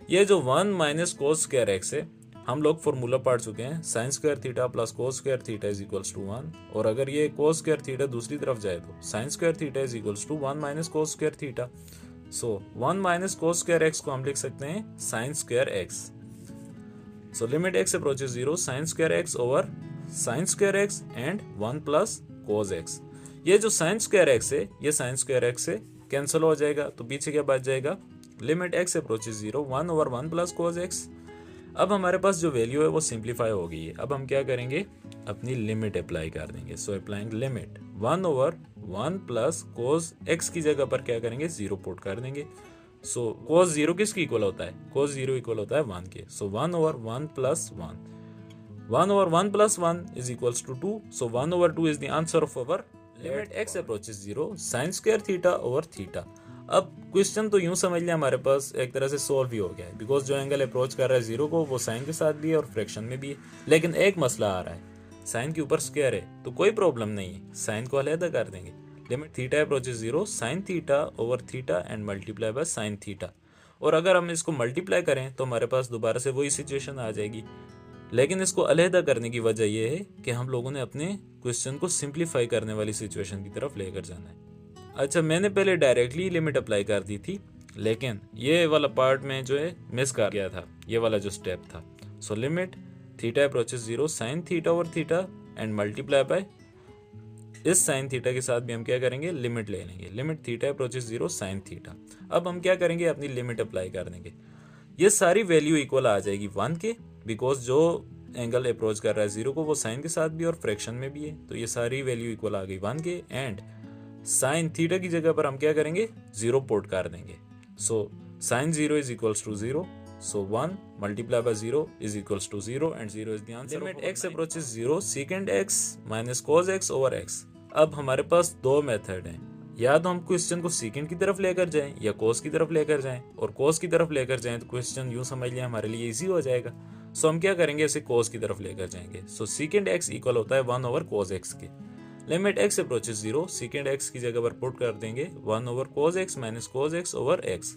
Speaker 1: ये जो 1 माइनस कोस स्क्वायर एक्स है हम लोग फॉर्मूला पढ़ चुके हैं, sine square theta plus cos square theta is equals to 1, और अगर ये कोस स्क्वायर थीटा दूसरी तरफ जाए तो sine square theta is equals to 1 minus cos square theta. So 1 minus cos square x को हम लिख सकते हैं sine square x. So limit x approaches 0 sine square x over sine square x and 1 plus cos x. ये जो sine square x है ये sine square x से कैंसिल हो जाएगा, तो पीछे क्या बच जाएगा limit x approaches 0 1 over 1 plus cos x. अब हमारे पास जो वैल्यू है वो सिंप्लीफाई हो गई है, अब हम क्या करेंगे अपनी लिमिट अप्लाई कर देंगे। So applying limit 1 over 1 plus cos x की जगह पर क्या करेंगे 0 पुट कर देंगे। सो कोस 0 किसकी इक्वल होता है, कोस 0 इक्वल होता है 1 के। So 1 over 1 plus 1 over 1 plus 1 is equals to 2। So 1 over 2 is the answer of our limit x approaches 0 sine square theta over theta. अब क्वेश्चन तो यूं समझ लिया हमारे पास एक तरह से सॉल्व ही हो गया है, बिकॉज जो एंगल अप्रोच कर रहा है 0 को वो साइन के साथ भी है और फ्रैक्शन में भी है, लेकिन एक मसला आ रहा है साइन के ऊपर स्क्वायर है, तो कोई प्रॉब्लम नहीं है, साइन को अलहदा कर देंगे। Limit theta approaches 0 sign theta over theta and multiply by sine theta, और अगर हम इसको मल्टीप्लाई करें तो हमारे पास दोबारा से वही सिचुएशन आ जाएगी, लेकिन इसको अलहदा करने की वजह यह है कि हम लोगों ने अपने क्वेश्चन को सिंप्लीफाई करने वाली सिचुएशन की तरफ लेकर जाना है। अच्छा मैंने पहले डायरेक्टली लिमिट अप्लाई कर दी थी, लेकिन ये वाला पार्ट में जो है मिस कर गया था, ये वाला जो स्टेप था। सो limit theta approaches 0 sign theta over theta and multiply bye इस साइन थीटा के साथ भी हम क्या करेंगे लिमिट ले लेंगे, limit theta approaches 0 sine theta. अब हम क्या करेंगे अपनी लिमिट अप्लाई कर देंगे, ये सारी वैल्यू इक्वल आ जाएगी 1 के, बिकॉज जो एंगल अप्रोच कर रहा है 0 को वो साइन के साथ भी और फ्रैक्शन में भी है, तो ये सारी वैल्यू इक्वल आ गई 1 के। एंड साइन थीटा की जगह पर हम क्या करेंगे, 0 पुट कर देंगे। So sine 0 is equals to 0, so 1 multiplied by 0 is equals to 0 and 0 is the answer. Limit x approaches 0 secant x minus cos x over x. अब हमारे पास दो मेथड हैं, या तो हम क्वेश्चन को सीकेंट की तरफ लेकर जाएं या कोस की तरफ लेकर जाएं, और कोस की तरफ लेकर जाएं तो क्वेश्चन यूं समझ लिया हमारे लिए इजी हो जाएगा। सो हम क्या करेंगे, इसे कोस की तरफ लेकर जाएंगे। सो सीकेंट x इक्वल होता है 1 ओवर कोस x के। Limit x approaches 0, secant x की जगह पर पुट कर देंगे 1 over cos x minus cos x over x।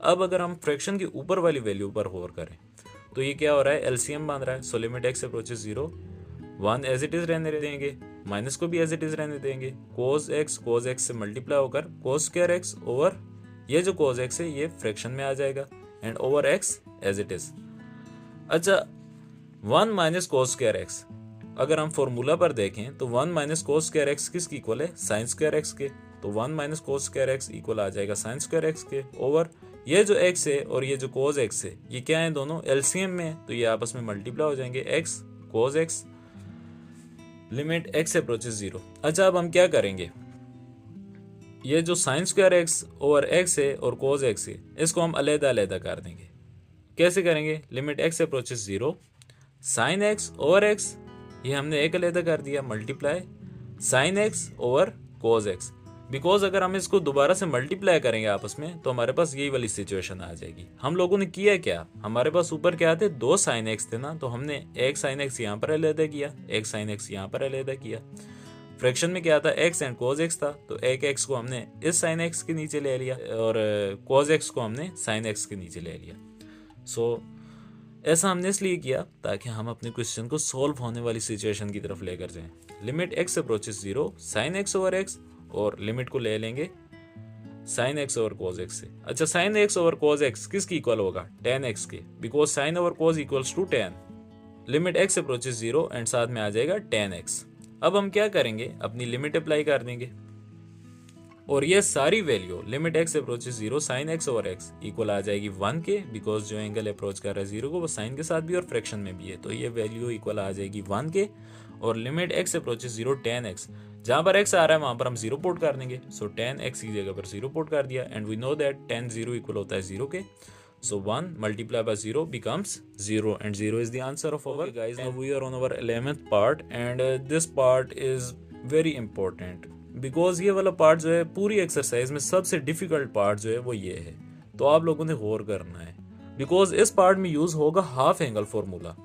Speaker 1: अब अगर हम फ्रैक्शन की ऊपर वाली वैल्यू पर होवर करें तो ये क्या हो रहा है, एलसीएम बन रहा है। So limit x approaches 0, 1 as it is रहने देंगे, माइनस को भी एज इट इज रहने देंगे, कोस x से मल्टीप्लाई होकर कोस स्क्वायर x ओवर ये जो कोस x है ये फ्रैक्शन में आ जाएगा and over x as it is. अच्छा 1 माइनस कोस स्क्वायर x, अगर हम फॉर्मूला पर देखें तो 1 माइनस कोस स्क्वायर x किसकी इक्वल है, साइन स्क्वायर x के। तो 1 minus cos square x equal आ जाएगा साइन स्क्वायर x के ओवर ये जो x है और ये जो कोस x है ये क्या है, दोनों एलसीएम में, तो ये आपस में मल्टीप्लाई हो जाएंगे, x कोस x। Limit x approaches 0। अच्छा अब हम क्या करेंगे, ये जो sine square x over x है और कोस x है इसको हम अलग अलग कर देंगे। कैसे करेंगे, limit x approaches 0, sine x over x ये हमने एक अलग कर दिया, multiply sine x over cos x। Because अगर हम इसको दोबारा से मल्टीप्लाई करेंगे आपस में तो हमारे पास यही वाली सिचुएशन आ जाएगी। हम लोगों ने किया क्या, हमारे पास ऊपर क्या थे, दो साइन एक्स थे ना, तो हमने एक साइन एक्स यहाँ पर अलग किया, एक साइन एक्स यहाँ पर अलग किया। फ्रैक्शन में क्या था, एक्स एंड कोस एक्स था, तो एक एक्स को हमने इस साइन एक्स के नीचे ले लिया और कोस एक्स को हमने साइन एक्स के नीचे ले लिया। सो ऐसा हमने इसलिए किया ताकि हम अपने क्वेश्चन को सॉल्व होने वाली सिचुएशन की तरफ लेकर जाएं। Limit x approaches 0, sine x over x, और लिमिट को ले लेंगे sine x over cos x से। अच्छा sine x over cos x किसकी इक्वल होगा, tan x के, because sine over cos equals to tan। Limit x approaches 0 and साथ में आ जाएगा tan x। अब हम क्या करेंगे, अपनी लिमिट अप्लाई कर देंगे और ये सारी value limit x approaches 0 sine x over x equal आ जाएगी 1 के, बिकॉज जो एंगल अप्रोच कर रहा है 0 को वो साइन के साथ भी और फ्रैक्शन में भी है, तो ये वैल्यू इक्वल आ जाएगी 1 के। और limit x approaches 0 tan x, जहां पर x आ रहा है वहां पर हम 0 पुट कर देंगे। सो tan x की जगह पर 0 पुट कर दिया and we know that tan 0 equal होता है 0 के। So 1 multiplied by 0 becomes 0 and 0 is the answer of our guys. Now we are on our 11th part and this part is very important because ये वाला part जो है पूरी exercise में सबसे डिफिकल्ट पार्ट जो है वो ये है, तो आप लोगों ने गौर करना है बिकॉज इस पार्ट में यूज होगा हाफ एंगल फॉर्मूला,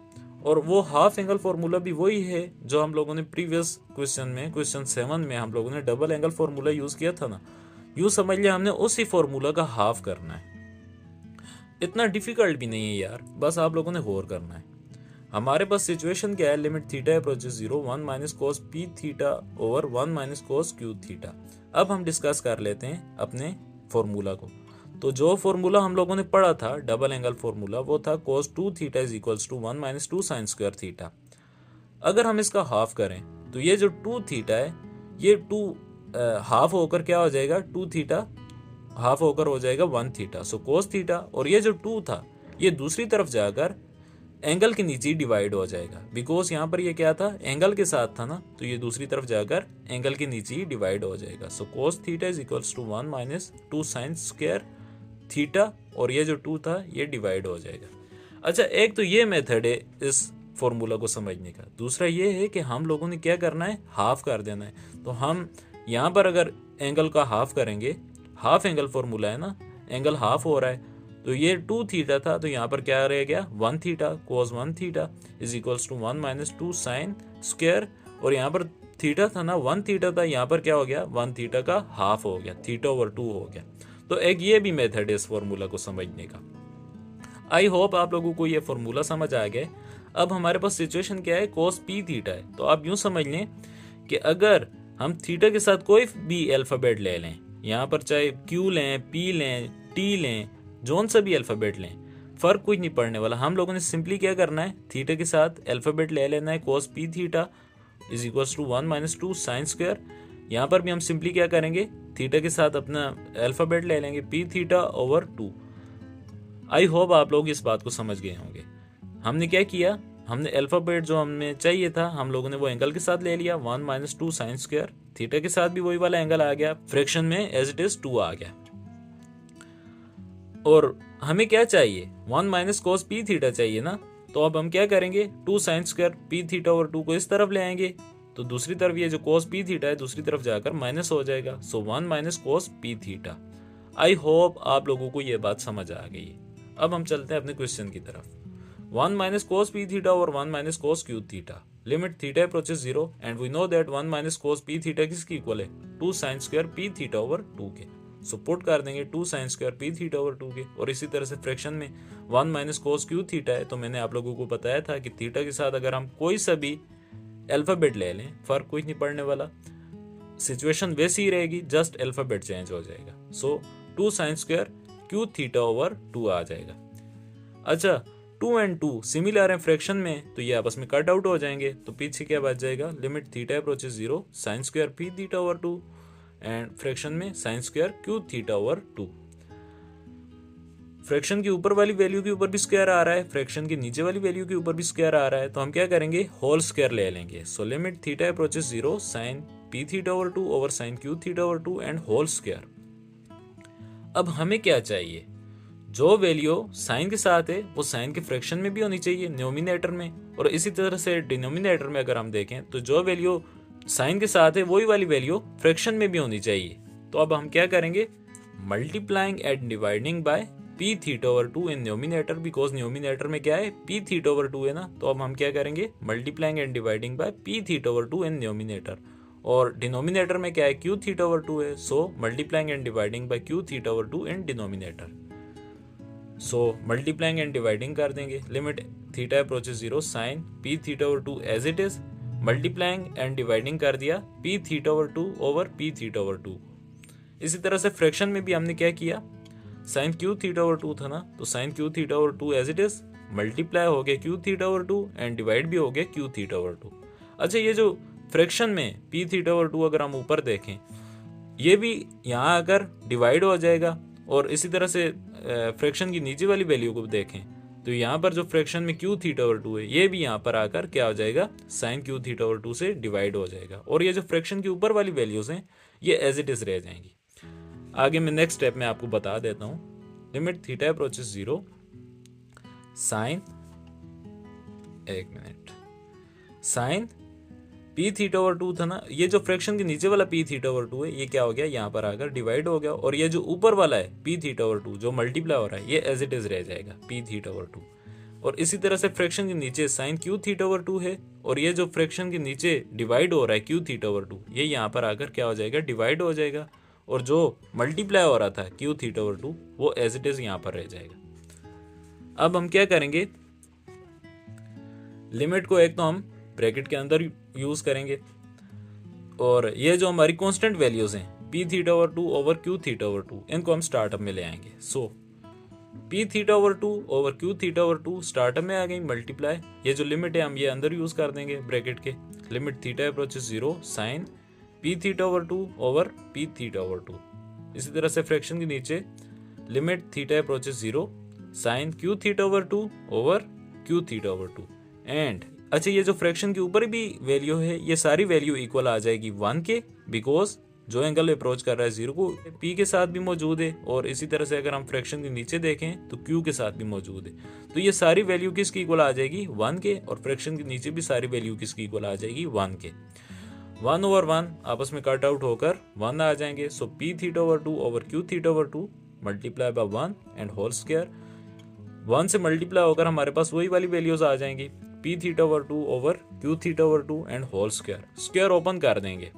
Speaker 1: और वो हाफ एंगल फॉर्मूला भी वही है जो हम लोगों ने प्रीवियस क्वेश्चन में, क्वेश्चन 7 में हम लोगों ने डबल एंगल फॉर्मूला यूज किया था ना, यूं समझ लिया हमने उसी फॉर्मूला का हाफ करना है। इतना डिफिकल्ट भी नहीं है यार, बस आप लोगों ने गौर करना है। हमारे पास सिचुएशन क्या है, limit theta approaches 0 1 minus cos p theta over 1 minus cos q theta. अब हम डिस्कस कर लेते हैं अपने फॉर्मूला को। तो जो फॉर्मूला हम लोगों ने पढ़ा था डबल एंगल फॉर्मूला वो था cos 2 theta is equals to 1 minus 2 sine square theta. अगर हम इसका हाफ करें तो ये जो 2 थीटा है ये 2 हाफ होकर क्या हो जाएगा, 2 थीटा हाफ होकर हो जाएगा 1 थीटा। सो कोस थीटा, और ये जो 2 था ये दूसरी तरफ जाकर एंगल के नीचे डिवाइड हो जाएगा, बिकॉज यहाँ पर ये क्या था, एंगल के साथ था ना, तो ये दूसरी तरफ जाकर एंगल के नीचे ही डिवाइड हो जाएगा। So cos theta is equals to 1 minus 2 sine square theta, और ये जो 2 था ये डिवाइड हो जाएगा। अच्छा एक तो ये मेथड है इस फॉर्मूला को समझने का, दूसरा ये है कि हम लोगों ने क्या करना है, हाफ कर देना है। तो हम यहाँ पर अगर एंगल का हाफ करेंगे, हाफ एंगल फॉर्मूला है ना, एंगल हाफ हो रहा है, तो ये 2 थीटा था तो यहाँ पर क्या रह गया 1 theta, cos 1 theta is equals to 1 minus 2 sine square, और यहाँ पर थीटा था ना 1 थीटा था, यहाँ पर क्या हो गया 1 थीटा का हाफ हो गया, थीटा ओवर 2 हो गया। तो एक ये भी मेथड है इस फॉर्मूला को समझने का। आई होप आप लोगों को ये फॉर्मूला समझ आ गया। अब हमारे पास सिचुएशन क्या है, कोस पी थीटा है, तो आप यूं समझ लें कि अगर हम थीटा के साथ कोई भी अल्फाबेट ले लें, यहाँ पर चाहे क्यू लें, पी लें, टी लें, जोन सा भी अल्फाबेट लें, फर्क कुछ नहीं पड़ने वाला। हम लोगों ने सिंपली क्या करना है, थीटा के साथ अल्फाबेट ले लेना है, cos p theta is equals to 1 minus 2 sine square. यहाँ पर भी हम सिंपली क्या करेंगे, थीटा के साथ अपना अल्फाबेट ले लेंगे पी थीटा ओवर 2। आई होप आप लोग इस बात को समझ गए होंगे। हमने क्या किया, हमने अल्फाबेट जो हमें चाहिए था हम लोगों ने वो एंगल के साथ ले लिया, 1 माइनस 2 साइन स्क्वायर, थीटा के साथ भी वही वाला एंगल आ गया, फ्रैक्शन में एज इट इज 2 आ गया। और हमें क्या चाहिए, 1 माइनस कोस पी थीटा चाहिए ना, तो अब हम क्या करेंगे, 2 sine square p theta over 2 को इस तरफ ले आएंगे, तो दूसरी तरफ ये जो कोस पी थीटा है दूसरी तरफ जाकर माइनस हो जाएगा, सो 1 माइनस कोस पी थीटा। आई होप आप लोगों को ये बात समझ आ गई है। अब हम चलते हैं अपने क्वेश्चन की तरफ। 1 माइनस कोस पी थीटा और 1 minus cos q theta, limit theta approaches 0 and we know that 1 minus cos p theta किसकी इक्वल है, 2 sine square p theta over 2 के। सो पुट कर देंगे 2 sine square p theta over 2 के। और इसी तरह से फ्रैक्शन में 1 माइनस कोस क्यू थीटा है, तो मैंने आप लोगों को बताया था कि थीटा के साथ अगर हम कोई सा भी अल्फाबेट ले लें फर्क कुछ नहीं पड़ने वाला, सिचुएशन वैसी ही रहेगी, जस्ट अल्फाबेट चेंज हो जाएगा। सो 2 sine square q theta over 2 आ जाएगा। अच्छा 2 एंड 2 सिमिलर है फ्रैक्शन में, तो ये आपस में कट आउट हो जाएंगे, तो पीछे क्या बच जाएगा, limit theta approaches 0 sine square p theta over 2 and fraction में sine square q theta over 2। Fraction की ऊपर वाली वैल्यू के ऊपर भी स्क्वायर आ रहा है, फ्रैक्शन की नीचे वाली वैल्यू के ऊपर भी स्क्वायर आ रहा है, तो हम क्या करेंगे, होल स्क्वायर ले लेंगे। So limit theta approaches 0 sine p theta over 2 over sine q theta over 2 and whole square. अब हमें क्या चाहिए, जो वैल्यू साइन के साथ है वो साइन के फ्रैक्शन में भी होनी चाहिए, न्यूमिनेटर में, और इसी तरह से डिनोमिनेटर में अगर हम देखें तो जो वैल्यू साइन के साथ है वही वाली वैल्यू फ्रैक्शन में भी होनी चाहिए। तो अब हम क्या करेंगे, multiplying and dividing by p theta over 2 in numerator, because numerator में क्या है, पी थीटा ओवर 2 है ना, तो अब हम क्या करेंगे, multiplying and dividing by p theta over 2 in numerator, और डिनोमिनेटर में क्या है, क्यू थीटा ओवर 2 है, so multiplying and dividing by q theta over 2 in denominator. So multiplying and dividing कर देंगे, limit theta approaches 0 sine p theta over 2 as it is, multiplying and dividing कर दिया p theta over 2 over p theta over 2। इसी तरह से fraction में भी हमने क्या किया, साइन क्यू थीटा ओवर 2 था ना, तो sine q theta over 2 as it is, multiply हो गया q theta over 2 and divide भी हो गया क्यू थीटा ओवर 2। अच्छा ये जो फ्रैक्शन में पी थीटा ओवर 2 अगर हम ऊपर देखें, ये भी यहाँ आकर डिवाइड हो जाएगा, और इसी तरह से फ्रैक्शन की नीचे वाली वैल्यू को देखें तो यहाँ पर जो फ्रैक्शन में क्यू थीटा ओवर 2 है ये भी यहाँ पर आकर क्या हो जाएगा, साइन क्यू थीटा ओवर 2 से डिवाइड हो जाएगा, और ये जो फ्रैक्शन की ऊपर वाली वैल्यूज हैं ये एज इट इज रह जाएंगी। आगे मैं नेक्स्ट स्टेप में आपको बता देता हूँ, लिमिट थीटा अप्रोचेस 0 साइन, एक मिनट, साइन पी थीटा ओवर 2 था ना, ये जो फ्रैक्शन के नीचे वाला पी थीटा ओवर 2 है ये क्या हो गया, यहाँ पर आकर डिवाइड हो गया, और ये जो ऊपर वाला है पी थीटा ओवर 2 जो मल्टीप्लाई हो रहा है ये एज इट इज रह जाएगा पी थीटा ओवर 2। और इसी तरह से फ्रैक्शन के नीचे साइन क्यू थीटा ओवर 2 है, और ये जो फ्रैक्शन के नीचे डिवाइड हो रहा है क्यू थीटा ओवर 2 ये यहाँ पर आकर क्या हो जाएगा, डिवाइड हो जाएगा, और जो मल्टीप्लाई हो रहा था क्यू थीटा ओवर 2 वो एज इट इज यहाँ पर रह जाएगा। अब हम क्या करेंगे, लिमिट को एक तो हम ब्रैकेट के अंदर यूज करेंगे, और ये जो हमारी कांस्टेंट वैल्यूज हैं p theta over 2 over q theta over 2 इनको हम स्टार्टअप में ले आएंगे। So p theta over 2 over q theta over 2 startup में आ गई, मल्टीप्लाई, ये जो लिमिट है हम ये अंदर यूज कर देंगे ब्रैकेट के, limit theta approaches 0 sine p theta over 2 over p theta over 2। इसी तरह से फ्रैक्शन के नीचे limit theta approaches 0 sine q theta over 2 over q theta over 2 and अच्छा ये जो फ्रैक्शन के ऊपर भी वैल्यू है ये सारी वैल्यू इक्वल आ जाएगी 1 के, बिकॉज जो एंगल अप्रोच कर रहा है 0 को पी के साथ भी मौजूद है, और इसी तरह से अगर हम फ्रैक्शन के नीचे देखें तो क्यू के साथ भी मौजूद है, तो ये सारी वैल्यू किसकी इक्वल आ जाएगी 1 के, और फ्रैक्शन के नीचे भी सारी वैल्यू किसकी इक्वल आ जाएगी 1 के। 1 ओवर 1 आपस में कट आउट होकर 1 आ जाएंगे, so p theta over 2 over q theta over 2 multiply by 1 and whole square, 1 से मल्टीप्लाई होकर हमारे पास वही वाली वैल्यूज आ जाएंगी p theta over 2 over q theta over 2 and whole square, square open कर देंगे,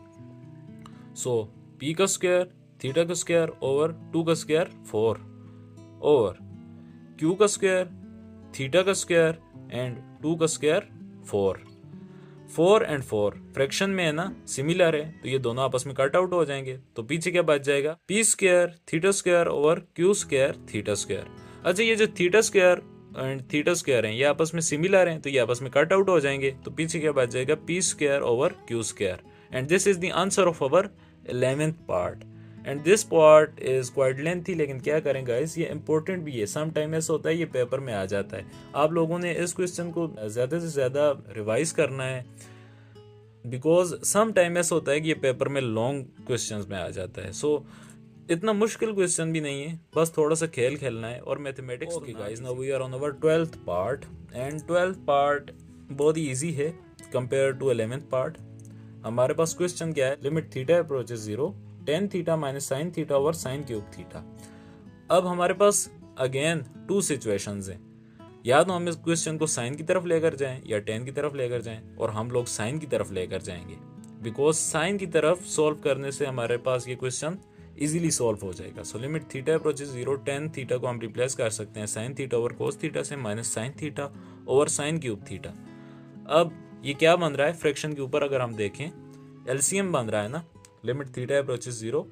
Speaker 1: सो पी का स्क्वायर थीटा का स्क्वायर ओवर 2 का स्क्वायर 4 ओवर क्यू का स्क्वायर थीटा का स्क्वायर एंड 2 का स्क्वायर 4 एंड 4 फ्रैक्शन में है ना सिमिलर है, तो ये दोनों आपस में कट आउट हो जाएंगे, तो पीछे क्या बच जाएगा, P square theta square over Q square theta square. अच्छा ये जो theta square and theta square हैं ये आपस में सिमिलर हैं, तो ये आपस में कट आउट हो जाएंगे, तो पीछे क्या बच जाएगा, P square over Q square, and this is the answer of our 11th part. And this part is quite lengthy, लेकिन क्या करें गाइस, ये इंपॉर्टेंट भी है। सम टाइम ऐसा होता है ये पेपर में आ जाता है, आप लोगों ने इस क्वेश्चन को ज़्यादा से ज़्यादा रिवाइज करना है, बिकॉज सम टाइम ऐसा होता है कि ये पेपर में लॉन्ग क्वेश्चंस में आ जाता है। सो इतना मुश्किल क्वेश्चन भी नहीं है, बस थोड़ा सा खेल खेलना है और mathematics. Okay guys, now we are on our 12th part, and 12th part बहुत ही ईजी है कंपेयर टू 11th पार्ट। हमारे पास क्वेश्चन क्या है, limit theta approaches 0 tan theta minus sine theta over sine cube theta. अब हमारे पास again to situations हैं, या तो हम इस क्वेश्चन को साइन की तरफ लेकर जाएं या tan की तरफ लेकर जाएं, और हम लोग साइन की तरफ लेकर जाएंगे, बिकॉज साइन की तरफ सॉल्व करने से हमारे पास ये क्वेश्चन इजीली सॉल्व हो जाएगा। So limit theta approaches 0 tan theta को हम रिप्लेस कर सकते हैं sine theta over cos theta से minus sine theta over sine cube theta. अब ये क्या बन रहा है, फ्रैक्शन के ऊपर अगर हम देखें एलसीएम बन रहा है ना, लिमिट थीटा अप्रोचेस 0,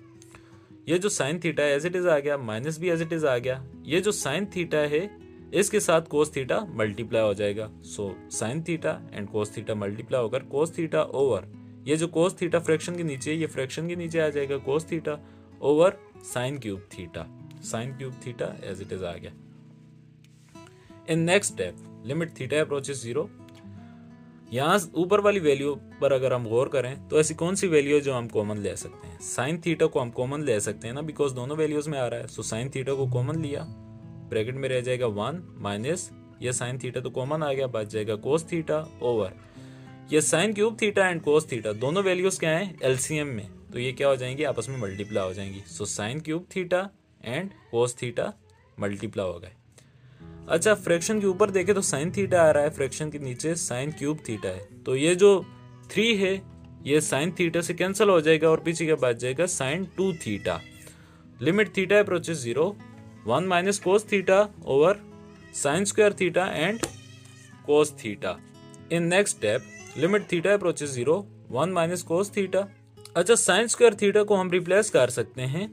Speaker 1: ये जो साइन थीटा है एज इट इज आ गया, माइनस भी एज इट इज आ गया, ये जो साइन थीटा है इसके साथ कोस थीटा मल्टीप्लाई हो जाएगा। So sign theta and cos theta multiply होकर कोस थीटा ओवर, ये जो कोस थीटा फ्रैक्शन के नीचे, ये फ्रैक्शन के नीचे आ जाएगा cos theta over sine cube theta, sine cube theta as it is आ गया। In next step limit theta approaches 0, यहाँ ऊपर वाली वैल्यू पर अगर हम गौर करें तो ऐसी कौन सी वैल्यू है जो हम कॉमन ले सकते हैं, साइन थीटा को हम कॉमन ले सकते हैं ना, बिकॉज दोनों वैल्यूज में आ रहा है। सो साइन थीटा को कॉमन लिया, ब्रैकेट में रह जाएगा 1 माइनस ये साइन थीटा तो कॉमन आ गया, बच जाएगा कोस थीटा ओवर ये sign cube theta and cos theta, दोनों वैल्यूज क्या हैं एलसीएम में, तो ये क्या हो जाएंगी आपस में मल्टीप्लाई हो जाएंगी। So sine cube theta and cos theta multiply हो गए। अच्छा, फ्रैक्शन के ऊपर देखे तो साइन थीटा आ रहा है, फ्रैक्शन के नीचे साइन क्यूब थीटा है, तो ये जो 3 है ये साइन थीटा से कैंसिल हो जाएगा और पीछे क्या बच जाएगा sine 2 theta. Limit theta approaches 0 1 minus cos theta over sine square theta and cos theta. In next step limit theta approaches 0 1 minus cos theta. अच्छा, साइन स्क्वायर थीटा को हम रिप्लेस कर सकते हैं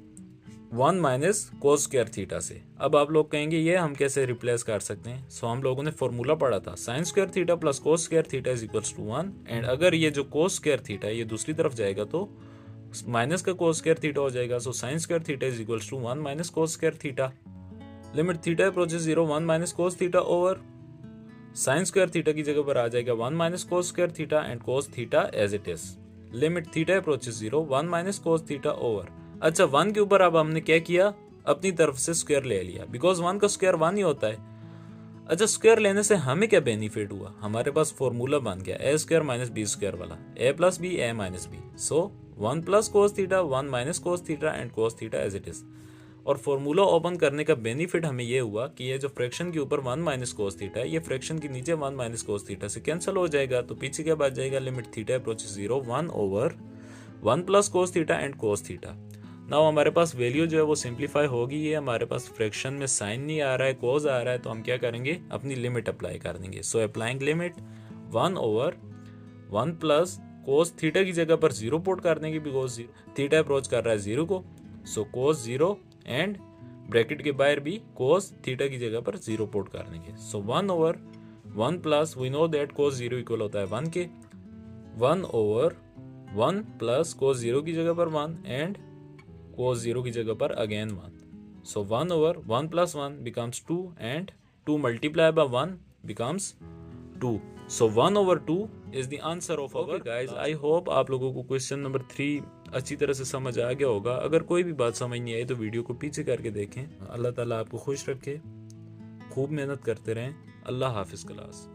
Speaker 1: 1 माइनस कोस स्क्वायर थीटा से। अब आप लोग कहेंगे ये हम कैसे रिप्लेस कर सकते हैं, सो हम लोगों ने फॉर्मूला पढ़ा था sine square theta plus cos square theta is equals to 1, and अगर ये जो कोस स्क्वायर थीटा है ये दूसरी तरफ जाएगा तो माइनस का कोस स्क्वायर थीटा हो जाएगा। So sine square theta is equals to 1 minus cos square theta. Limit theta approaches 0 1 minus cos theta over sine square theta की जगह पर आ जाएगा 1 minus cos square theta and cos theta as it is. Limit theta approaches 0 1 minus cos theta over. अच्छा, 1 के ऊपर अब हमने क्या किया, अपनी तरफ से स्क्वायर ले लिया, बिकॉज 1 का स्क्वायर 1 ही होता है। अच्छा, स्क्वायर लेने से हमें क्या बेनिफिट हुआ, हमारे पास फॉर्मूला बन गया a square minus b square वाला, a plus b a minus b. So 1 plus cos theta 1 minus cos theta and cos theta as it is. और फॉर्मूला ओपन करने का बेनिफिट हमें ये हुआ कि ये जो फ्रैक्शन के ऊपर 1 माइनस कोस थीटा है ये फ्रैक्शन के नीचे 1 माइनस कोस थीटा से कैंसिल हो जाएगा, तो पीछे क्या बच जाएगा limit theta approaches 0 1 over 1 plus cos theta and cos theta. Now हमारे पास वैल्यू जो है वो सिंप्लीफाई होगी, है हमारे पास फ्रैक्शन में साइन नहीं आ रहा है कोस आ रहा है, तो हम क्या करेंगे अपनी लिमिट अप्लाई कर देंगे। So applying limit 1 over 1 plus cos theta की जगह पर 0 पुट कर देंगे, बिकॉज थीटा अप्रोच कर रहा है 0 को। सो कोस 0 एंड ब्रैकेट के बाहर भी कोस थीटा की जगह पर 0 पुट कर देंगे। So 1 over 1 plus we know that cos 0 equal होता है 1 के, 1 ओवर 1 प्लस कोस 0 की जगह पर 1 एंड कोस 0 की जगह पर again 1। So 1 over 1 plus 1 becomes 2 and 2 multiplied by 1 becomes 2. So 1 over 2 is the answer of our guys. I hope आप लोगों को क्वेश्चन नंबर 3 अच्छी तरह से समझ आ गया होगा। अगर कोई भी बात समझ नहीं आई तो वीडियो को पीछे करके देखें। अल्लाह ताला आपको खुश रखे, खूब मेहनत करते रहें। अल्लाह हाफिज़ क्लास।